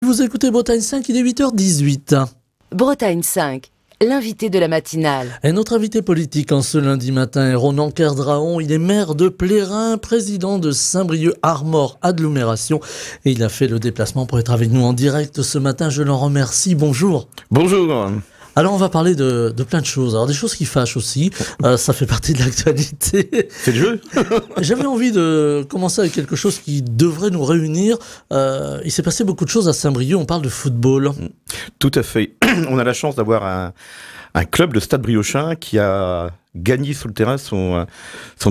Vous écoutez Bretagne 5, il est 8h18. Bretagne 5, l'invité de la matinale. Et notre invité politique en ce lundi matin est Ronan Kerdraon. Il est maire de Plérin, président de Saint-Brieuc Armor Agglomération. Et il a fait le déplacement pour être avec nous en direct ce matin. Je l'en remercie. Bonjour. Bonjour. Alors on va parler de plein de choses. Alors des choses qui fâchent aussi, ça fait partie de l'actualité. C'est le jeu. J'avais envie de commencer avec quelque chose qui devrait nous réunir. Il s'est passé beaucoup de choses à Saint-Brieuc, on parle de football. Tout à fait. On a la chance d'avoir un club, le Stade Briochin, qui a gagné sur le terrain son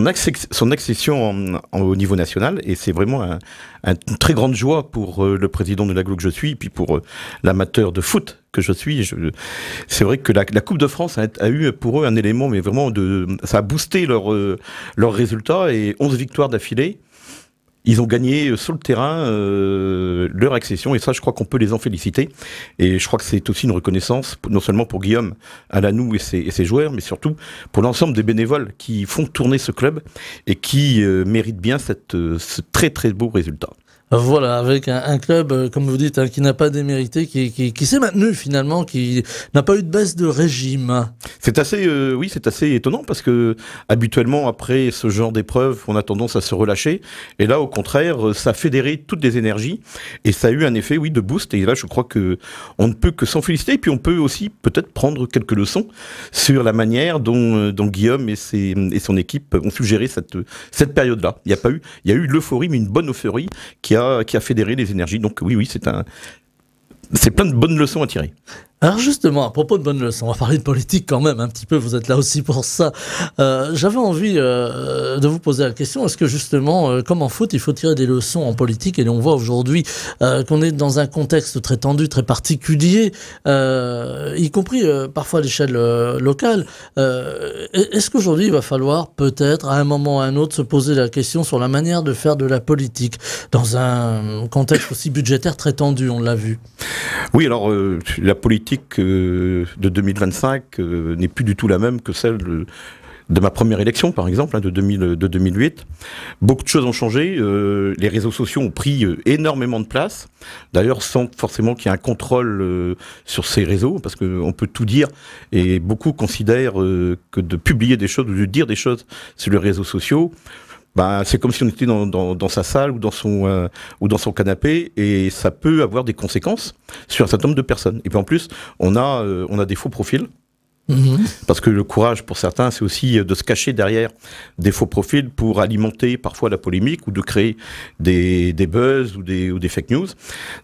accession au niveau national. Et c'est vraiment une très grande joie pour le président de l'agglo que je suis, et puis pour l'amateur de foot que je suis. C'est vrai que la Coupe de France a eu pour eux un élément, mais vraiment, ça a boosté leurs résultats, et 11 victoires d'affilée. Ils ont gagné sur le terrain leur accession, et ça, je crois qu'on peut les en féliciter. Et je crois que c'est aussi une reconnaissance, non seulement pour Guillaume Alanou et ses joueurs, mais surtout pour l'ensemble des bénévoles qui font tourner ce club et qui méritent bien ce très très beau résultat. Voilà, avec un club, comme vous dites, qui n'a pas démérité, qui s'est maintenu finalement, qui n'a pas eu de baisse de régime. C'est assez, oui, c'est assez étonnant, parce que habituellement, après ce genre d'épreuve, on a tendance à se relâcher. Et là, au contraire, ça a fédéré toutes les énergies, et ça a eu un effet, oui, de boost. Et là, je crois que on ne peut que s'en féliciter. Et puis, on peut aussi peut-être prendre quelques leçons sur la manière dont Guillaume et son équipe ont su gérer cette période-là. Il y a eu l'euphorie, mais une bonne euphorie qui a fédéré les énergies. Donc oui, c'est plein de bonnes leçons à tirer. Alors justement, à propos de bonnes leçons, on va parler de politique quand même un petit peu, vous êtes là aussi pour ça. J'avais envie de vous poser la question, est-ce que justement, comme en foot, il faut tirer des leçons en politique? Et on voit aujourd'hui qu'on est dans un contexte très tendu, très particulier, y compris parfois à l'échelle locale. Est-ce qu'aujourd'hui, il va falloir peut-être, à un moment ou à un autre, se poser la question sur la manière de faire de la politique dans un contexte aussi budgétaire très tendu, on l'a vu? Oui, alors la politique de 2025 n'est plus du tout la même que celle de ma première élection, par exemple, de 2008. Beaucoup de choses ont changé. Les réseaux sociaux ont pris énormément de place. D'ailleurs, sans forcément qu'il y ait un contrôle sur ces réseaux, parce qu'on peut tout dire, et beaucoup considèrent que de publier des choses ou de dire des choses sur les réseaux sociaux, c'est comme si on était dans sa salle ou dans son canapé, et ça peut avoir des conséquences sur un certain nombre de personnes. Et puis en plus, on a des faux profils. Parce que le courage pour certains, c'est aussi de se cacher derrière des faux profils pour alimenter parfois la polémique ou de créer des buzz ou des fake news.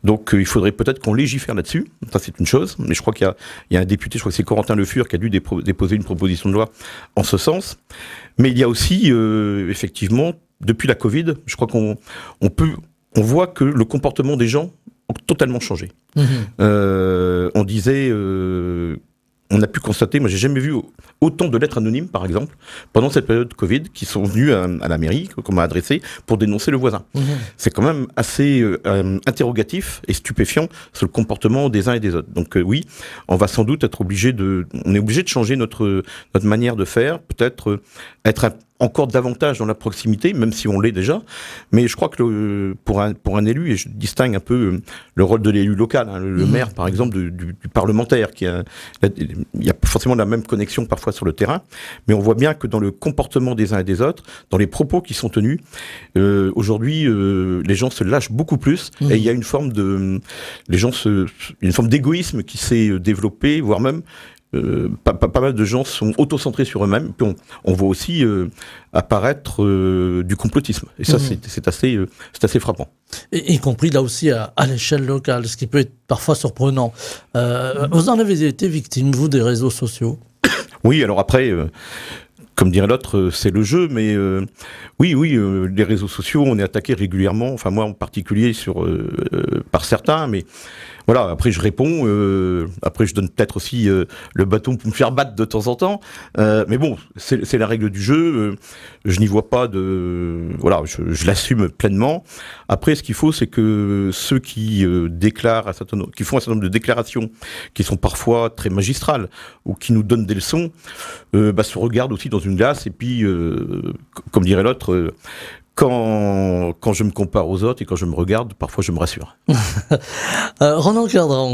Donc il faudrait peut-être qu'on légifère là-dessus. Ça, c'est une chose. Mais je crois qu'il y a un député, je crois que c'est Corentin Le Fur, qui a dû déposer une proposition de loi en ce sens. Mais il y a aussi, effectivement, depuis la Covid, je crois qu'on voit que le comportement des gens a totalement changé. On disait... on a pu constater, moi j'ai jamais vu autant de lettres anonymes, par exemple, pendant cette période Covid, qui sont venues à la mairie, qu'on m'a adressé, pour dénoncer le voisin. C'est quand même assez interrogatif et stupéfiant sur le comportement des uns et des autres. Donc oui, on va sans doute être on est obligé de changer notre manière de faire, peut-être être encore davantage dans la proximité, même si on l'est déjà. Mais je crois que pour un élu, et je distingue un peu le rôle de l'élu local, le maire par exemple du parlementaire, il y a forcément la même connexion parfois sur le terrain, mais on voit bien que dans le comportement des uns et des autres, dans les propos qui sont tenus, aujourd'hui les gens se lâchent beaucoup plus, et il y a une forme d'égoïsme qui s'est développée, voire même pas mal de gens sont auto-centrés sur eux-mêmes. Puis on voit aussi apparaître du complotisme. Et ça, c'est assez frappant. Et, y compris là aussi à l'échelle locale, ce qui peut être parfois surprenant. Vous en avez été victime, vous, des réseaux sociaux? Oui, alors après... comme dirait l'autre, c'est le jeu, mais oui, les réseaux sociaux, on est attaqué régulièrement, enfin moi en particulier par certains, mais voilà, après je réponds, après je donne peut-être aussi le bâton pour me faire battre de temps en temps, mais bon, c'est la règle du jeu, je n'y vois pas voilà, je l'assume pleinement. Après, ce qu'il faut, c'est que ceux qui qui font un certain nombre de déclarations qui sont parfois très magistrales ou qui nous donnent des leçons, se regardent aussi dans une glace, et puis, comme dirait l'autre, quand je me compare aux autres et quand je me regarde, parfois je me rassure. Ronan Cardran,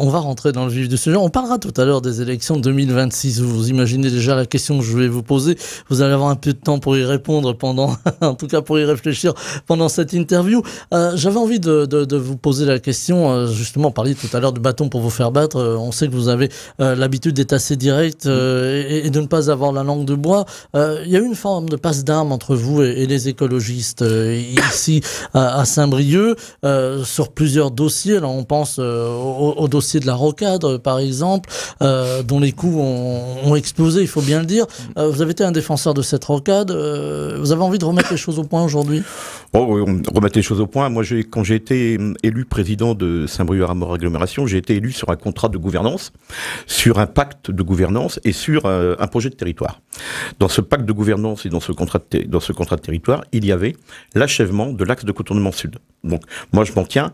on va rentrer dans le vif du sujet. On parlera tout à l'heure des élections de 2026. Vous imaginez déjà la question que je vais vous poser. Vous allez avoir un peu de temps pour y répondre pendant, en tout cas pour y réfléchir pendant cette interview. J'avais envie de vous poser la question, justement, on parlait tout à l'heure du bâton pour vous faire battre. On sait que vous avez l'habitude d'être assez direct et de ne pas avoir la langue de bois. Il y a eu une forme de passe d'armes entre vous et les écologistes ici à Saint-Brieuc sur plusieurs dossiers. Alors on pense au dossier de la rocade par exemple, dont les coûts ont explosé, il faut bien le dire. Vous avez été un défenseur de cette rocade. Vous avez envie de remettre les choses au point aujourd'hui? Remettre les choses au point. Moi, quand j'ai été élu président de Saint-Brieuc-Aramor Agglomération, j'ai été élu sur un contrat de gouvernance, sur un pacte de gouvernance et sur un projet de territoire. Dans ce pacte de gouvernance et dans ce contrat de territoire, il y avait l'achèvement de l'axe de contournement sud. Donc, moi, je m'en tiens.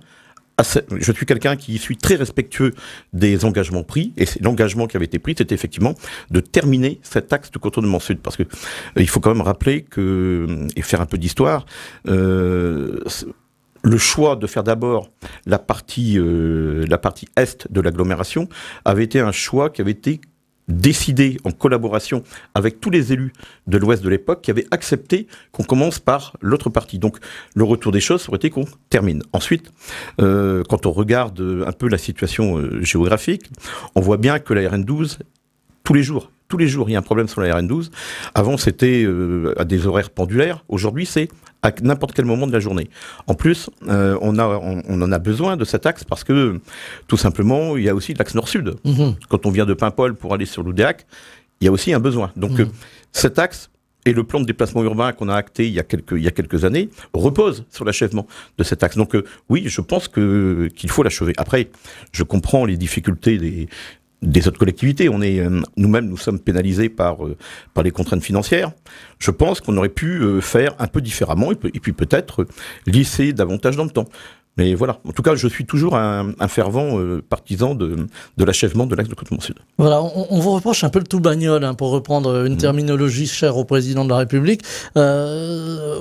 Je suis quelqu'un qui suis très respectueux des engagements pris, et l'engagement qui avait été pris, c'était effectivement de terminer cet axe de contournement sud, parce que il faut quand même rappeler et faire un peu d'histoire, le choix de faire d'abord la partie est de l'agglomération avait été un choix qui avait été décidé en collaboration avec tous les élus de l'Ouest de l'époque qui avaient accepté qu'on commence par l'autre partie. Donc le retour des choses aurait été qu'on termine. Ensuite, quand on regarde un peu la situation géographique, on voit bien que la RN12, tous les jours, il y a un problème sur la RN12. Avant, c'était à des horaires pendulaires. Aujourd'hui, c'est à n'importe quel moment de la journée. En plus, on en a besoin de cet axe parce que, tout simplement, il y a aussi l'axe nord-sud. Quand on vient de Paimpol pour aller sur l'Oudéac, il y a aussi un besoin. Donc, cet axe et le plan de déplacement urbain qu'on a acté il y a quelques années repose sur l'achèvement de cet axe. Donc, oui, je pense qu'il faut l'achever. Après, je comprends les difficultés des autres collectivités. Nous-mêmes, nous sommes pénalisés par les contraintes financières. Je pense qu'on aurait pu faire un peu différemment et puis peut-être lisser davantage dans le temps. Mais voilà, en tout cas, je suis toujours un fervent partisan de l'achèvement de l'axe de contournement sud. Voilà, on vous reproche un peu le tout bagnole, pour reprendre une terminologie chère au président de la République.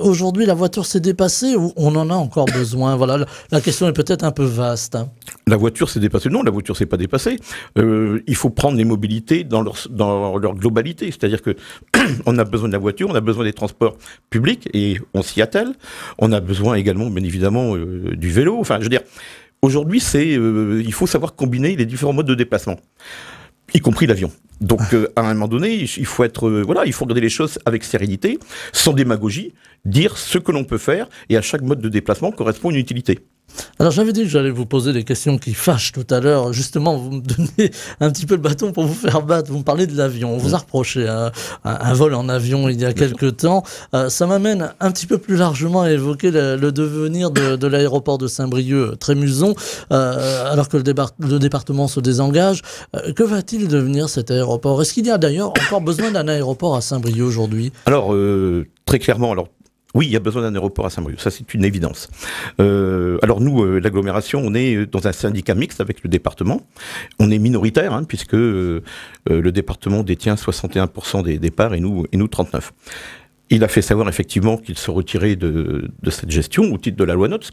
Aujourd'hui, la voiture s'est dépassée ou on en a encore besoin? Voilà, la question est peut-être un peu vaste. La voiture s'est dépassée? Non, la voiture s'est pas dépassée. Il faut prendre les mobilités dans leur globalité. C'est-à-dire que on a besoin de la voiture, on a besoin des transports publics et on s'y attelle. On a besoin également, bien évidemment, du vélo. Enfin, je veux dire, aujourd'hui, il faut savoir combiner les différents modes de déplacement, y compris l'avion. Donc, à un moment donné, il faut regarder les choses avec sérénité, sans démagogie, dire ce que l'on peut faire, et à chaque mode de déplacement correspond une utilité. Alors j'avais dit que j'allais vous poser des questions qui fâchent tout à l'heure. Justement, vous me donnez un petit peu le bâton pour vous faire battre. Vous me parlez de l'avion. On vous a reproché un vol en avion il y a quelques temps. Ça m'amène un petit peu plus largement à évoquer le devenir de l'aéroport de Saint-Brieuc-Trémuson, alors que le département se désengage. Que va-t-il devenir cet aéroport? Est-ce qu'il y a d'ailleurs encore besoin d'un aéroport à Saint-Brieuc aujourd'hui? Alors, très clairement, oui, il y a besoin d'un aéroport à Saint-Brieuc, ça c'est une évidence. Alors nous, l'agglomération, on est dans un syndicat mixte avec le département. On est minoritaire, puisque le département détient 61% des parts et nous 39%. Il a fait savoir effectivement qu'il se retirait de cette gestion au titre de la loi NOTE,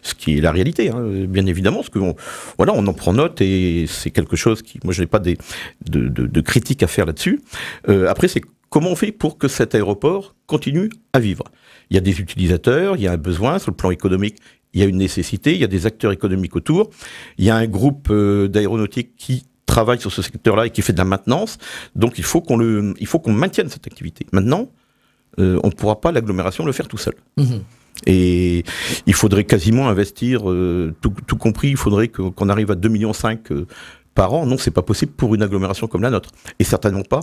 ce qui est la réalité, bien évidemment, parce qu'on on en prend note et c'est quelque chose moi je n'ai pas de critiques à faire là-dessus. Après, c'est comment on fait pour que cet aéroport continue à vivre? Il y a des utilisateurs, il y a un besoin sur le plan économique, il y a une nécessité, il y a des acteurs économiques autour, il y a un groupe d'aéronautique qui travaille sur ce secteur-là et qui fait de la maintenance. Donc il faut qu'on maintienne cette activité. Maintenant, on ne pourra pas, l'agglomération, le faire tout seul. Et il faudrait quasiment investir, tout compris, il faudrait qu'on arrive à 2,5 millions par an. Non, c'est pas possible pour une agglomération comme la nôtre. Et certainement pas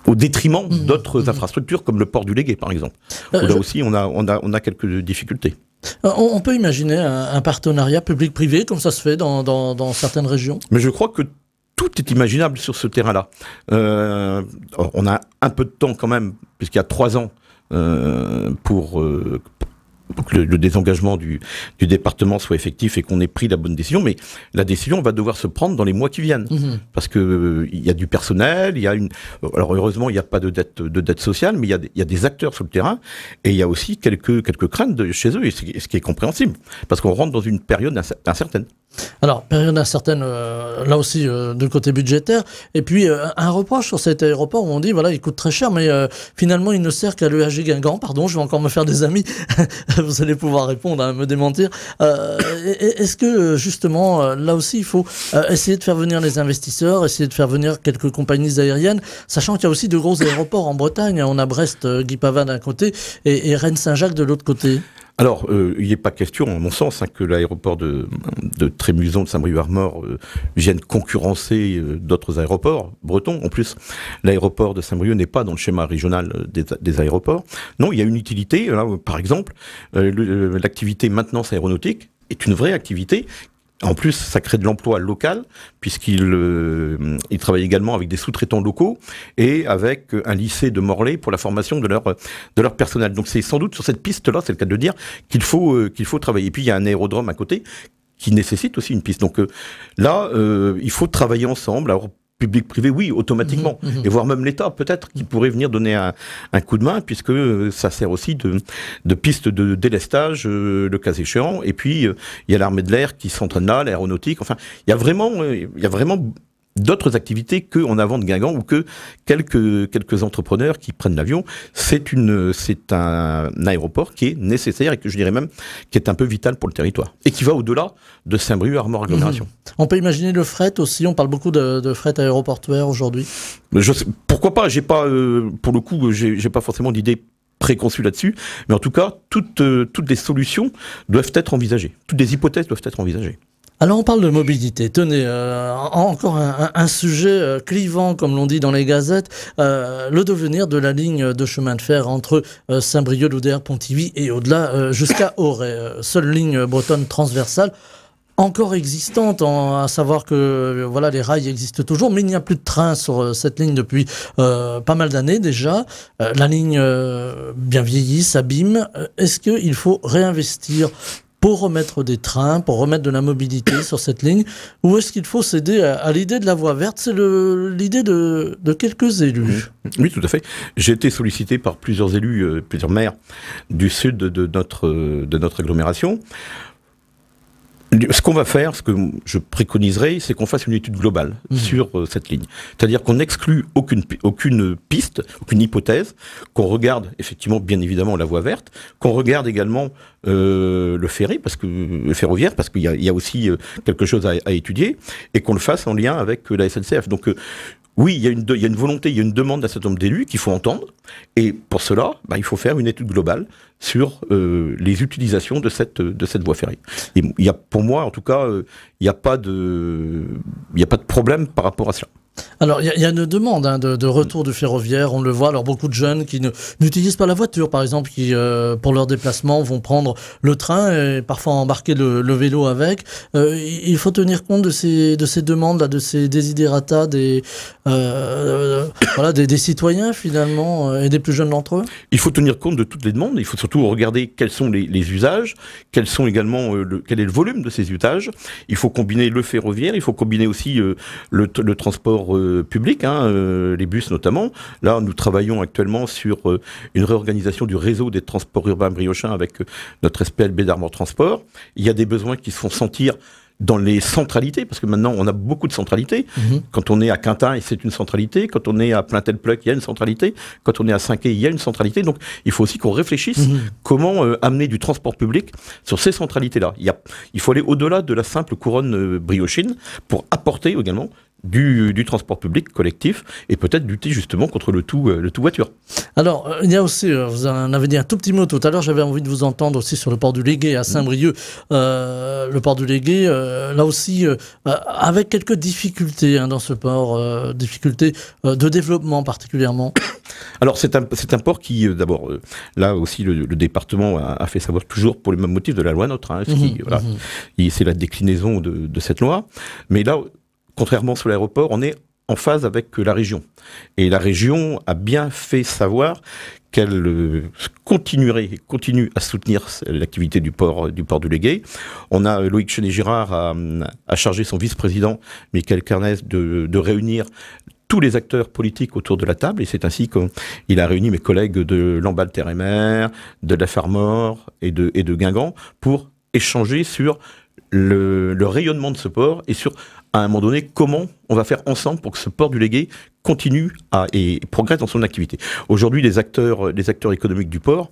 au détriment d'autres infrastructures comme le port du Légué, par exemple. Là aussi, on a quelques difficultés. On peut imaginer un partenariat public-privé, comme ça se fait dans certaines régions? Mais je crois que tout est imaginable sur ce terrain-là. On a un peu de temps quand même, puisqu'il y a 3 ans, pour que le désengagement du département soit effectif et qu'on ait pris la bonne décision, mais la décision va devoir se prendre dans les mois qui viennent. Parce que il y a du personnel, alors heureusement il n'y a pas de dette sociale, mais il y a des acteurs sur le terrain, et il y a aussi quelques craintes chez eux, et ce qui est compréhensible, parce qu'on rentre dans une période incertaine. Alors, période incertaine, là aussi, du côté budgétaire. Et puis, un reproche sur cet aéroport où on dit, voilà, il coûte très cher, mais finalement, il ne sert qu'à l'EAG Guingamp. Pardon, je vais encore me faire des amis. Vous allez pouvoir répondre, me démentir. Est-ce que, justement, là aussi, il faut essayer de faire venir les investisseurs, essayer de faire venir quelques compagnies aériennes, sachant qu'il y a aussi de gros aéroports en Bretagne. On a Brest, Guy Pavin d'un côté et Rennes-Saint-Jacques de l'autre côté. Alors, il n'est pas question, à mon sens, que l'aéroport de Trémuson, de Saint-Brieuc-Armor vienne concurrencer d'autres aéroports bretons. En plus, l'aéroport de Saint-Brieuc n'est pas dans le schéma régional des aéroports. Non, il y a une utilité. Là, par exemple, l'activité maintenance aéronautique est une vraie activité. En plus, ça crée de l'emploi local, puisqu'il travaille également avec des sous-traitants locaux et avec un lycée de Morlaix pour la formation de leur personnel. Donc c'est sans doute sur cette piste-là, c'est le cas de le dire, qu'il faut travailler. Et puis il y a un aérodrome à côté qui nécessite aussi une piste. Donc là, il faut travailler ensemble. Alors, public-privé, oui, automatiquement. Et voire même l'État, peut-être, qui pourrait venir donner un coup de main, puisque ça sert aussi de piste de délestage, le cas échéant. Et puis, il y a l'armée de l'air qui s'entraîne là, l'aéronautique. Enfin, il y a vraiment d'autres activités qu'en avant de Guingamp ou que quelques entrepreneurs qui prennent l'avion. C'est un aéroport qui est nécessaire et que je dirais même qui est un peu vital pour le territoire et qui va au-delà de Saint-Brieuc-Armor agglomération. On peut imaginer le fret aussi. On parle beaucoup de fret aéroportuaire aujourd'hui. Pourquoi pas? Pour le coup, j'ai pas forcément d'idée préconçue là-dessus, mais en tout cas, toutes les solutions doivent être envisagées. Toutes les hypothèses doivent être envisagées. Alors on parle de mobilité, tenez, encore un sujet clivant comme l'on dit dans les gazettes, le devenir de la ligne de chemin de fer entre Saint-Brieuc, Loudéac, Pontivy et au-delà jusqu'à Auray, seule ligne bretonne transversale encore existante, à savoir que voilà, les rails existent toujours, mais il n'y a plus de train sur cette ligne depuis pas mal d'années déjà. La ligne bien vieillie, s'abîme. Est-ce qu'il faut réinvestir pour remettre des trains, pour remettre de la mobilité sur cette ligne, ou est-ce qu'il faut céder à l'idée de la voie verte? C'est l'idée de quelques élus. Oui, tout à fait. J'ai été sollicité par plusieurs élus, plusieurs maires du sud de notre agglomération. Ce qu'on va faire, ce que je préconiserais, c'est qu'on fasse une étude globale sur cette ligne. C'est-à-dire qu'on n'exclut aucune piste, aucune hypothèse, qu'on regarde effectivement, bien évidemment, la voie verte, qu'on regarde également le ferroviaire, parce qu'il y a aussi quelque chose à étudier, et qu'on le fasse en lien avec la SNCF. Donc, oui, il y a une volonté, il y a une demande d'un certain nombre d'élus qu'il faut entendre, et pour cela, il faut faire une étude globale sur les utilisations de cette voie ferrée. Et il y a, pour moi, en tout cas, il n'y a pas de problème par rapport à cela. Alors, il y a une demande de retour du ferroviaire, on le voit. Alors, beaucoup de jeunes qui n'utilisent pas la voiture, par exemple, qui, pour leur déplacement, vont prendre le train et parfois embarquer le vélo avec. Il faut tenir compte de ces demandes, de ces desiderata des citoyens, finalement, et des plus jeunes d'entre eux. Il faut tenir compte de toutes les demandes. Il faut surtout regarder quels sont les usages, quels sont également quel est le volume de ces usages. Il faut combiner le ferroviaire, il faut combiner aussi le transport public, les bus notamment. Là, nous travaillons actuellement sur une réorganisation du réseau des transports urbains briochins avec notre SPLB d'Armor Transport. Il y a des besoins qui se font sentir dans les centralités, parce que maintenant on a beaucoup de centralités. Quand on est à Quintin, c'est une centralité. Quand on est à Plaintel-Pleuc, il y a une centralité. Quand on est à Saint-Quay, il y a une centralité. Donc il faut aussi qu'on réfléchisse comment amener du transport public sur ces centralités-là. Il faut aller au-delà de la simple couronne briochine pour apporter également du transport public collectif et peut-être lutter justement contre le tout voiture. Alors, il y a aussi, vous en avez dit un tout petit mot tout à l'heure, j'avais envie de vous entendre aussi sur le port du Légué à Saint-Brieuc. Le port du Légué, là aussi, avec quelques difficultés dans ce port, difficultés de développement particulièrement. Alors c'est un port qui, d'abord, là aussi le département a fait savoir toujours pour les mêmes motifs de la loi NOTRe, c'est la déclinaison de cette loi, mais là, contrairement sur l'aéroport, on est en phase avec la région. Et la région a bien fait savoir qu'elle continue à soutenir l'activité du port du Légué. On a Loïc Chenet-Girard a chargé son vice-président, Michael Carnes, de réunir tous les acteurs politiques autour de la table, et c'est ainsi qu'il a réuni mes collègues de Lamballe Terre et Mer, de la Farmore et de Guingamp pour échanger sur le rayonnement de ce port et sur, à un moment donné, comment on va faire ensemble pour que ce port du Légué continue et progresse dans son activité. Aujourd'hui, les acteurs économiques du port,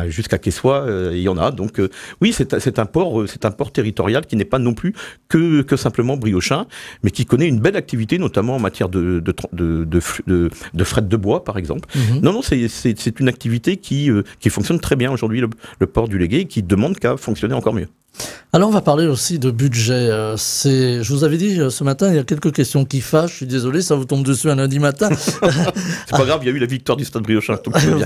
jusqu'à Quessoy, il y en a. Donc oui, c'est un port territorial qui n'est pas non plus que simplement briochin, mais qui connaît une belle activité, notamment en matière de fret de bois, par exemple. Non, c'est une activité qui fonctionne très bien aujourd'hui, le port du Légué, qui demande qu'à fonctionner encore mieux. Alors on va parler aussi de budget. Je vous avais dit ce matin, il y a quelques questions qui fâchent. Je suis désolé, ça vous tombe dessus un lundi matin. C'est pas grave, il y a eu la victoire du Stade Briochin.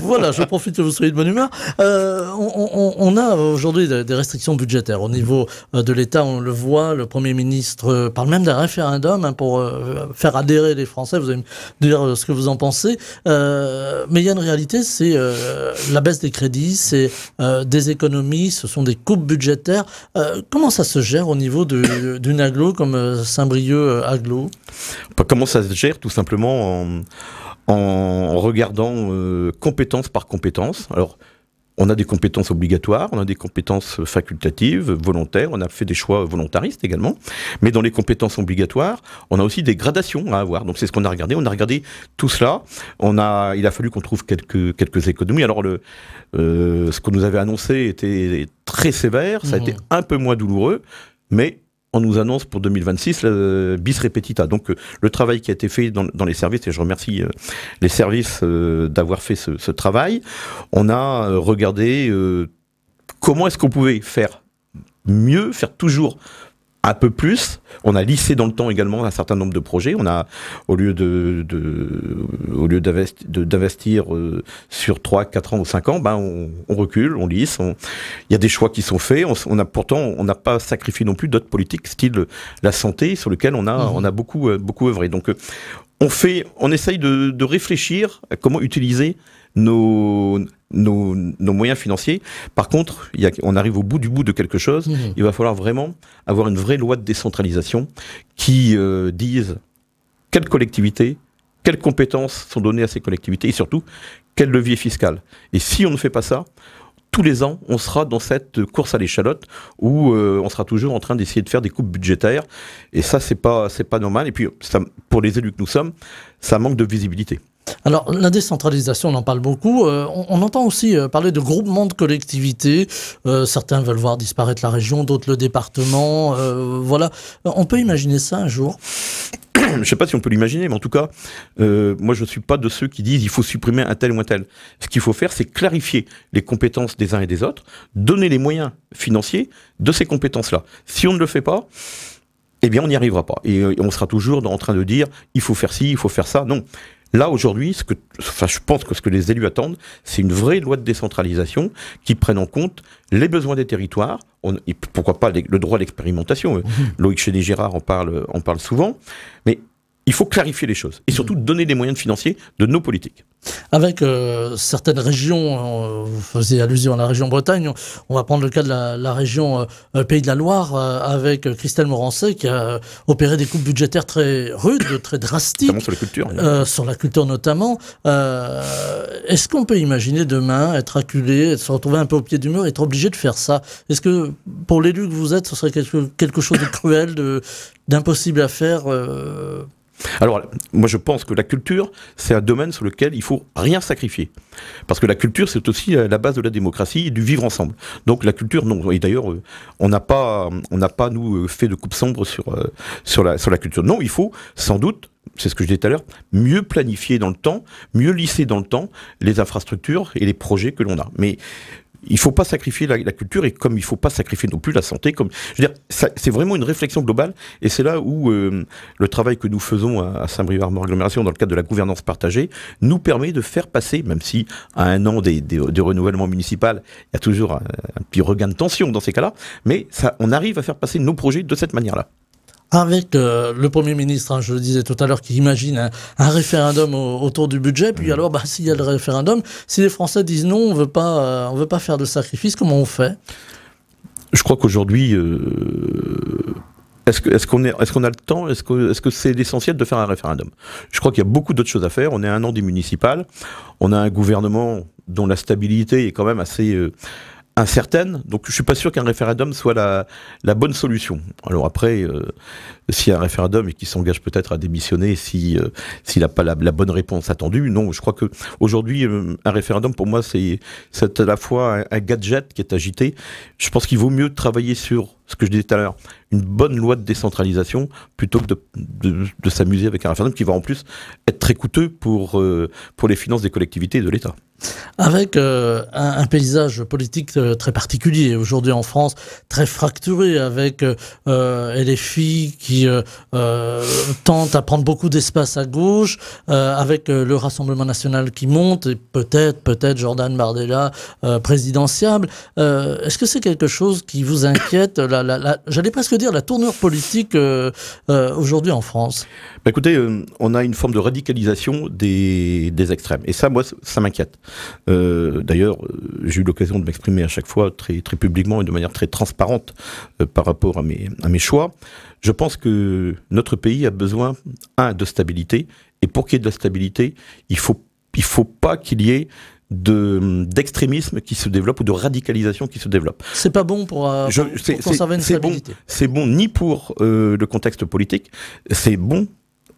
Voilà, je profite que vous soyez de bonne humeur. On a aujourd'hui des restrictions budgétaires au niveau de l'État. On le voit, le Premier ministre parle même d'un référendum pour faire adhérer les Français. Vous allez me dire ce que vous en pensez. Mais il y a une réalité, c'est la baisse des crédits, c'est des économies, ce sont des coupes budgétaires. Comment ça se gère au niveau d'une agglo comme Saint-Brieuc Agglo ? Comment ça se gère ? Tout simplement en regardant compétence par compétence. Alors, on a des compétences obligatoires, on a des compétences facultatives, volontaires, on a fait des choix volontaristes également. Mais dans les compétences obligatoires, on a aussi des gradations à avoir. Donc c'est ce qu'on a regardé. On a regardé tout cela. Il a fallu qu'on trouve quelques économies. Alors ce qu'on nous avait annoncé était très sévère. Ça a été un peu moins douloureux, mais on nous annonce pour 2026 bis repetita. Donc le travail qui a été fait dans les services, et je remercie les services d'avoir fait ce travail, on a regardé comment est-ce qu'on pouvait faire mieux, faire toujours un peu plus. On a lissé dans le temps également un certain nombre de projets. On a, au lieu d'investir sur 3, 4 ans ou 5 ans, on recule, on lisse. Il y a des choix qui sont faits. Pourtant, on n'a pas sacrifié non plus d'autres politiques, style la santé, sur lequel on a beaucoup œuvré. Donc, on essaye de réfléchir à comment utiliser nos moyens financiers. Par contre, on arrive au bout de quelque chose. Il va falloir vraiment avoir une vraie loi de décentralisation qui dise quelles collectivités, quelles compétences sont données à ces collectivités et surtout quel levier fiscal. Et si on ne fait pas ça, tous les ans, on sera dans cette course à l'échalote où on sera toujours en train d'essayer de faire des coupes budgétaires. Et ça, c'est pas normal. Et puis, pour les élus que nous sommes, ça manque de visibilité. Alors, la décentralisation, on en parle beaucoup. On entend aussi parler de groupements de collectivités. Certains veulent voir disparaître la région, d'autres le département. Voilà. On peut imaginer ça un jour ? Je ne sais pas si on peut l'imaginer, mais en tout cas, moi je ne suis pas de ceux qui disent il faut supprimer un tel ou un tel. Ce qu'il faut faire, c'est clarifier les compétences des uns et des autres, donner les moyens financiers de ces compétences-là. Si on ne le fait pas, eh bien on n'y arrivera pas. Et on sera toujours en train de dire il faut faire ci, il faut faire ça. Non. Là, aujourd'hui, je pense que ce que les élus attendent, c'est une vraie loi de décentralisation qui prenne en compte les besoins des territoires, et pourquoi pas le droit à l'expérimentation. Loïc Chenet-Girard en parle souvent, mais il faut clarifier les choses et surtout donner les moyens financiers de nos politiques. Avec certaines régions, vous faisiez allusion à la région Bretagne, on va prendre le cas de la région Pays de la Loire avec Christelle Morancet qui a opéré des coupes budgétaires très rudes, très drastiques. Notamment sur la culture. Sur la culture notamment. Est-ce qu'on peut imaginer demain être acculé, se retrouver un peu au pied du mur, être obligé de faire ça ? Est-ce que pour l'élu que vous êtes, ce serait quelque chose de cruel, d'impossible à faire Alors, moi je pense que la culture, c'est un domaine sur lequel il faut rien sacrifier. Parce que la culture, c'est aussi la base de la démocratie et du vivre ensemble. Donc la culture, non. Et d'ailleurs, on n'a pas, nous, fait de coupe sombre sur la culture. Non, il faut, sans doute, c'est ce que je disais tout à l'heure, mieux planifier dans le temps, mieux lisser dans le temps les infrastructures et les projets que l'on a. Mais il ne faut pas sacrifier la culture, et comme il ne faut pas sacrifier non plus la santé. Je veux dire, c'est vraiment une réflexion globale, et c'est là où le travail que nous faisons à Saint-Brieuc-Armor Agglomération dans le cadre de la gouvernance partagée nous permet de faire passer, même si à un an des renouvellements municipaux, il y a toujours un petit regain de tension dans ces cas-là, mais on arrive à faire passer nos projets de cette manière-là. Avec le Premier ministre, hein, je le disais tout à l'heure, qui imagine un référendum autour du budget, puis alors, s'il y a le référendum, si les Français disent non, on veut pas faire de sacrifice, comment on fait? Je crois qu'aujourd'hui, est-ce qu'on a le temps? Est-ce que c'est l'essentiel de faire un référendum? Je crois qu'il y a beaucoup d'autres choses à faire. On est à un an des municipales. On a un gouvernement dont la stabilité est quand même assez incertaine. Donc je suis pas sûr qu'un référendum soit la bonne solution. Alors après, s'il y a un référendum et qu'il s'engage peut-être à démissionner s'il n'a pas la bonne réponse attendue, non, je crois que aujourd'hui un référendum pour moi c'est à la fois un gadget qui est agité. Je pense qu'il vaut mieux travailler sur ce que je disais tout à l'heure, une bonne loi de décentralisation plutôt que de s'amuser avec un référendum qui va en plus être très coûteux pour les finances des collectivités et de l'État. Avec un paysage politique très particulier aujourd'hui en France, très fracturé, avec LFI qui tente à prendre beaucoup d'espace à gauche, avec le Rassemblement national qui monte, et peut-être Jordan Bardella présidentiable. Est-ce que c'est quelque chose qui vous inquiète, j'allais presque dire la tournure politique aujourd'hui en France? Écoutez, on a une forme de radicalisation des extrêmes. Et ça, moi, ça m'inquiète. D'ailleurs, j'ai eu l'occasion de m'exprimer à chaque fois très, très publiquement et de manière très transparente par rapport à mes choix. Je pense que notre pays a besoin, de stabilité. Et pour qu'il y ait de la stabilité, il faut pas qu'il y ait d'extrémisme qui se développe ou de radicalisation qui se développe. C'est pas bon pour conserver une stabilité. C'est bon ni pour le contexte politique, c'est bon.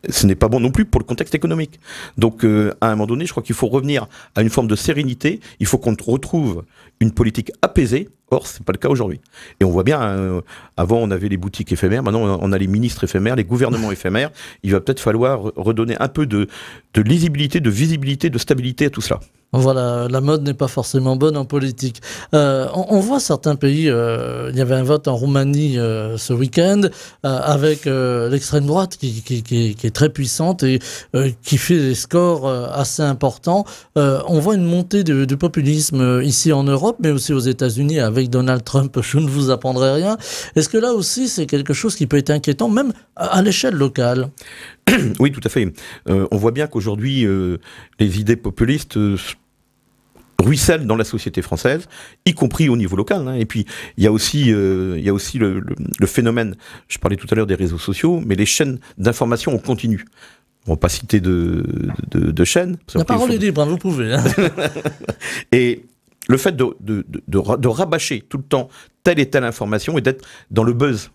Ce n'est pas bon non plus pour le contexte économique. Donc, à un moment donné, je crois qu'il faut revenir à une forme de sérénité. Il faut qu'on retrouve une politique apaisée. Or, c'est pas le cas aujourd'hui. Et on voit bien, avant, on avait les boutiques éphémères. Maintenant, on a les ministres éphémères, les gouvernements éphémères. Il va peut-être falloir redonner un peu de lisibilité, de visibilité, de stabilité à tout cela. Voilà, la mode n'est pas forcément bonne en politique. On voit certains pays, il y avait un vote en Roumanie ce week-end, avec l'extrême droite qui est très puissante et qui fait des scores assez importants. On voit une montée du populisme ici en Europe, mais aussi aux États-Unis avec Donald Trump, je ne vous apprendrai rien. Est-ce que là aussi c'est quelque chose qui peut être inquiétant, même à l'échelle locale? Oui, tout à fait. On voit bien qu'aujourd'hui, les idées populistes ruissellent dans la société française, y compris au niveau local. Hein. Et puis, il y a aussi le phénomène, je parlais tout à l'heure des réseaux sociaux, mais les chaînes d'information en continu. On ne va pas citer de chaînes. La parole est libre, hein, vous pouvez. Hein. Et le fait de rabâcher tout le temps telle et telle information et d'être dans le buzz,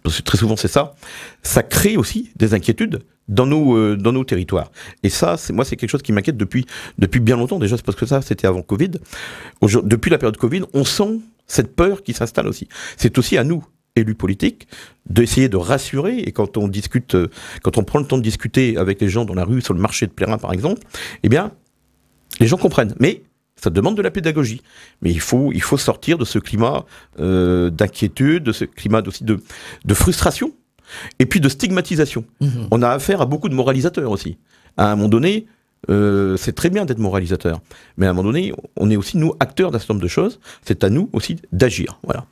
parce que très souvent c'est ça crée aussi des inquiétudes dans nos territoires. Et ça, c'est quelque chose qui m'inquiète depuis bien longtemps. Déjà, c'est parce que ça, c'était avant Covid. Depuis la période Covid, on sent cette peur qui s'installe aussi. C'est aussi à nous, élus politiques, d'essayer de rassurer. Et quand on prend le temps de discuter avec les gens dans la rue, sur le marché de Plérin, par exemple, eh bien, les gens comprennent. Mais ça demande de la pédagogie. Mais il faut sortir de ce climat d'inquiétude, de ce climat aussi de frustration, et puis de stigmatisation. Mmh. On a affaire à beaucoup de moralisateurs aussi. À un moment donné, c'est très bien d'être moralisateur. Mais à un moment donné, on est aussi, nous, acteurs d'un certain nombre de choses. C'est à nous aussi d'agir. Voilà.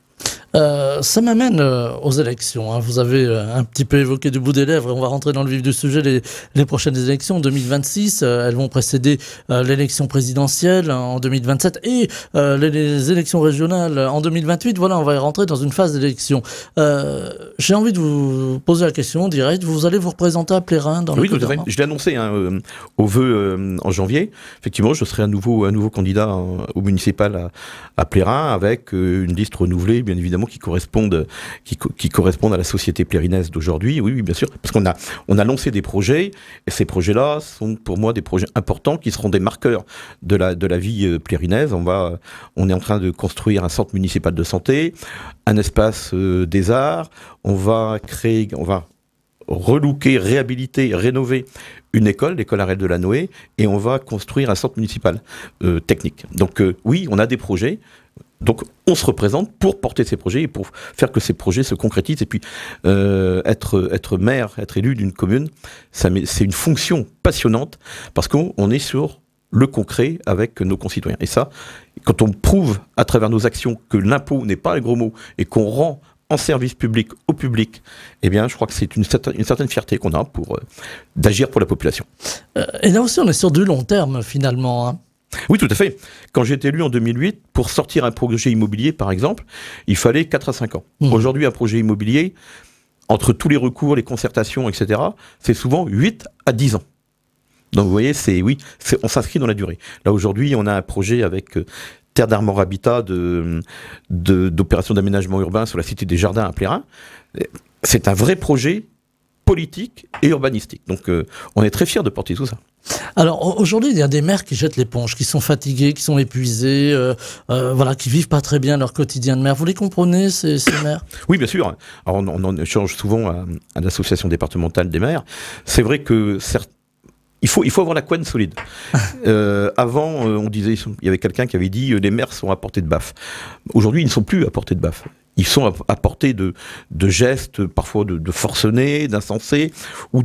Ça m'amène aux élections. Hein. Vous avez un petit peu évoqué du bout des lèvres, et on va rentrer dans le vif du sujet. Les prochaines élections, 2026, elles vont précéder l'élection présidentielle en 2027 et les élections régionales en 2028. Voilà, on va y rentrer dans une phase d'élection. J'ai envie de vous poser la question directe. Vous allez vous représenter à Plérin dans le Côte d'Armor? Je l'ai annoncé au vœu en janvier. Effectivement, je serai un nouveau candidat au municipal à Plérin avec une liste renouvelée, bien évidemment, qui correspondent à la société plérinaise d'aujourd'hui. Oui, bien sûr, parce qu'on a lancé des projets, et ces projets-là sont pour moi des projets importants qui seront des marqueurs de la vie plérinaise. On est en train de construire un centre municipal de santé, un espace des arts, on va relooker, réhabiliter, rénover une école, l'école Arrête de la Noé, et on va construire un centre municipal technique. Donc oui, on a des projets. Donc on se représente pour porter ces projets et pour faire que ces projets se concrétisent. Et puis être maire, être élu d'une commune, c'est une fonction passionnante parce qu'on est sur le concret avec nos concitoyens. Et ça, quand on prouve à travers nos actions que l'impôt n'est pas un gros mot et qu'on rend en service public au public, eh bien, je crois que c'est une certaine fierté qu'on a pour d'agir pour la population. Et là aussi, on est sur du long terme, finalement, hein. Oui, tout à fait. Quand j'ai été élu en 2008, pour sortir un projet immobilier, par exemple, il fallait 4 à 5 ans. Aujourd'hui, un projet immobilier, entre tous les recours, les concertations, etc., c'est souvent 8 à 10 ans. Donc, vous voyez, on s'inscrit dans la durée. Là, aujourd'hui, on a un projet avec Terre d'Armor Habitat d'opération d'aménagement urbain sur la Cité des Jardins à Plérin. C'est un vrai projet politique et urbanistique. Donc, on est très fiers de porter tout ça. Alors aujourd'hui, il y a des maires qui jettent l'éponge, qui sont fatigués, qui sont épuisés, voilà, qui vivent pas très bien leur quotidien de maire. Vous les comprenez, ces maires? Oui, bien sûr. Alors, on en échange souvent à l'association départementale des maires. C'est vrai que il faut avoir la couenne solide. Avant, on disait, il y avait quelqu'un qui avait dit les maires sont à portée de baffe. Aujourd'hui, ils ne sont plus à portée de baffe. Ils sont à portée de gestes, parfois de forcenés, d'insensés, ou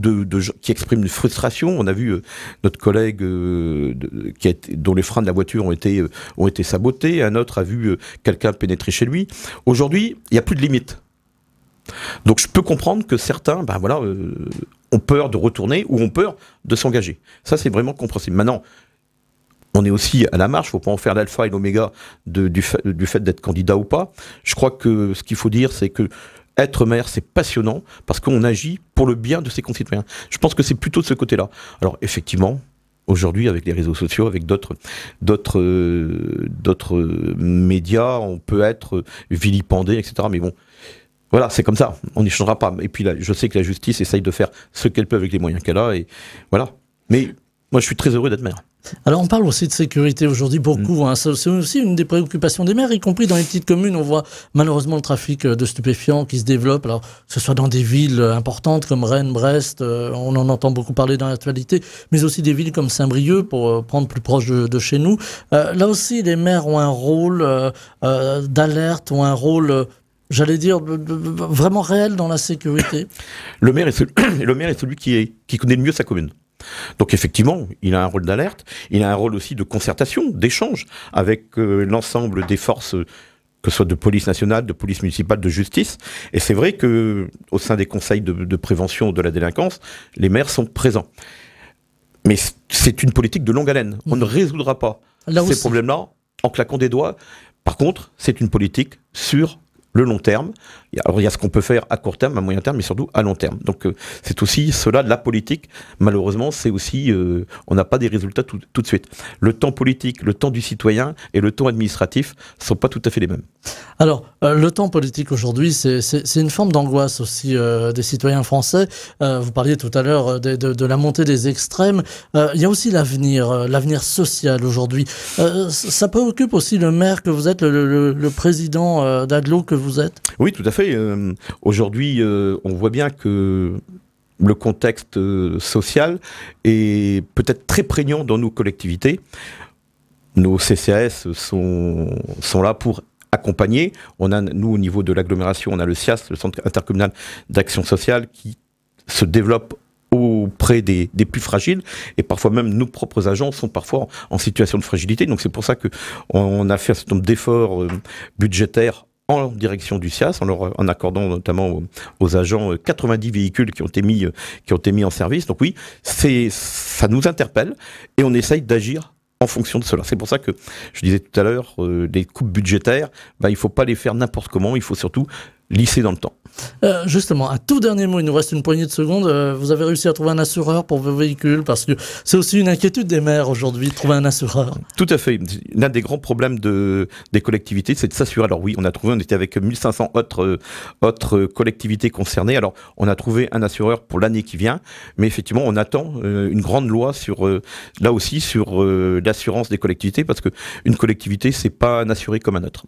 qui expriment une frustration. On a vu notre collègue dont les freins de la voiture ont été sabotés. Un autre a vu quelqu'un pénétrer chez lui. Aujourd'hui, il n'y a plus de limite. Donc je peux comprendre que certains ont peur de retourner ou ont peur de s'engager. Ça, c'est vraiment compréhensible. Maintenant, on est aussi à la marche, il ne faut pas en faire l'alpha et l'oméga du fait d'être candidat ou pas. Je crois que ce qu'il faut dire, c'est que être maire, c'est passionnant parce qu'on agit pour le bien de ses concitoyens. Je pense que c'est plutôt de ce côté-là. Alors effectivement, aujourd'hui, avec les réseaux sociaux, avec d'autres médias, on peut être vilipendé, etc. Mais bon, voilà, c'est comme ça, on n'y changera pas. Et puis là, je sais que la justice essaye de faire ce qu'elle peut avec les moyens qu'elle a, et voilà. Mais moi, je suis très heureux d'être maire. Alors on parle aussi de sécurité aujourd'hui beaucoup, hein. C'est aussi une des préoccupations des maires, y compris dans les petites communes. On voit malheureusement le trafic de stupéfiants qui se développe, alors que ce soit dans des villes importantes comme Rennes, Brest, on en entend beaucoup parler dans l'actualité, mais aussi des villes comme Saint-Brieuc, pour prendre plus proche de chez nous. Là aussi, les maires ont un rôle d'alerte, ont un rôle... j'allais dire, vraiment réel dans la sécurité. Le maire est celui qui connaît le mieux sa commune. Donc effectivement, il a un rôle d'alerte, il a un rôle aussi de concertation, d'échange avec l'ensemble des forces, que ce soit de police nationale, de police municipale, de justice. Et c'est vrai qu'au sein des conseils de prévention de la délinquance, les maires sont présents. Mais c'est une politique de longue haleine. On ne résoudra pas ces problèmes-là en claquant des doigts. Par contre, c'est une politique sur le long terme. Alors il y a ce qu'on peut faire à court terme, à moyen terme, mais surtout à long terme. Donc c'est aussi cela de la politique. Malheureusement, c'est aussi, on n'a pas des résultats tout de suite. Le temps politique, le temps du citoyen et le temps administratif ne sont pas tout à fait les mêmes. Alors, le temps politique aujourd'hui, c'est une forme d'angoisse aussi des citoyens français. Vous parliez tout à l'heure de la montée des extrêmes. Il y a aussi l'avenir social aujourd'hui. Ça préoccupe aussi le maire que vous êtes, le président d'Agglo que vous êtes? Oui, tout à fait. Aujourd'hui, on voit bien que le contexte social est peut-être très prégnant dans nos collectivités. Nos CCAS sont là pour accompagner. Nous, au niveau de l'agglomération, on a le CIAS, le Centre intercommunal d'action sociale, qui se développe auprès des plus fragiles, et parfois même nos propres agents sont parfois en situation de fragilité. Donc c'est pour ça qu'on a fait un certain nombre d'efforts budgétaires en direction du CIAS, en accordant notamment aux agents 90 véhicules qui ont été mis en service. Donc oui, ça nous interpelle et on essaye d'agir en fonction de cela. C'est pour ça que je disais tout à l'heure, les coupes budgétaires, il ne faut pas les faire n'importe comment, il faut surtout lisser dans le temps. Justement, un tout dernier mot, il nous reste une poignée de secondes. Vous avez réussi à trouver un assureur pour vos véhicules, parce que c'est aussi une inquiétude des maires aujourd'hui, de trouver un assureur. Tout à fait. L'un des grands problèmes des collectivités, c'est de s'assurer. Alors oui, on était avec 1500 autres collectivités concernées. Alors on a trouvé un assureur pour l'année qui vient, mais effectivement on attend une grande loi là aussi sur l'assurance des collectivités, parce qu'une collectivité, c'est pas un assuré comme un autre.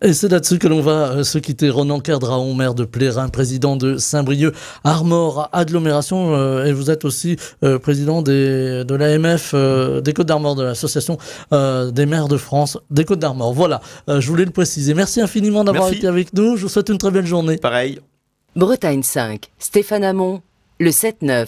Et c'est là-dessus que l'on va se quitter. Ronan Kerdraon, maire de Plérin, président de Saint-Brieuc, Armor Agglomération, et vous êtes aussi président de l'AMF des Côtes-d'Armor, de l'association des maires de France des Côtes-d'Armor. Voilà, je voulais le préciser. Merci infiniment d'avoir été avec nous. Je vous souhaite une très belle journée. Pareil. Bretagne 5, Stéphane Hamon, le 7-9.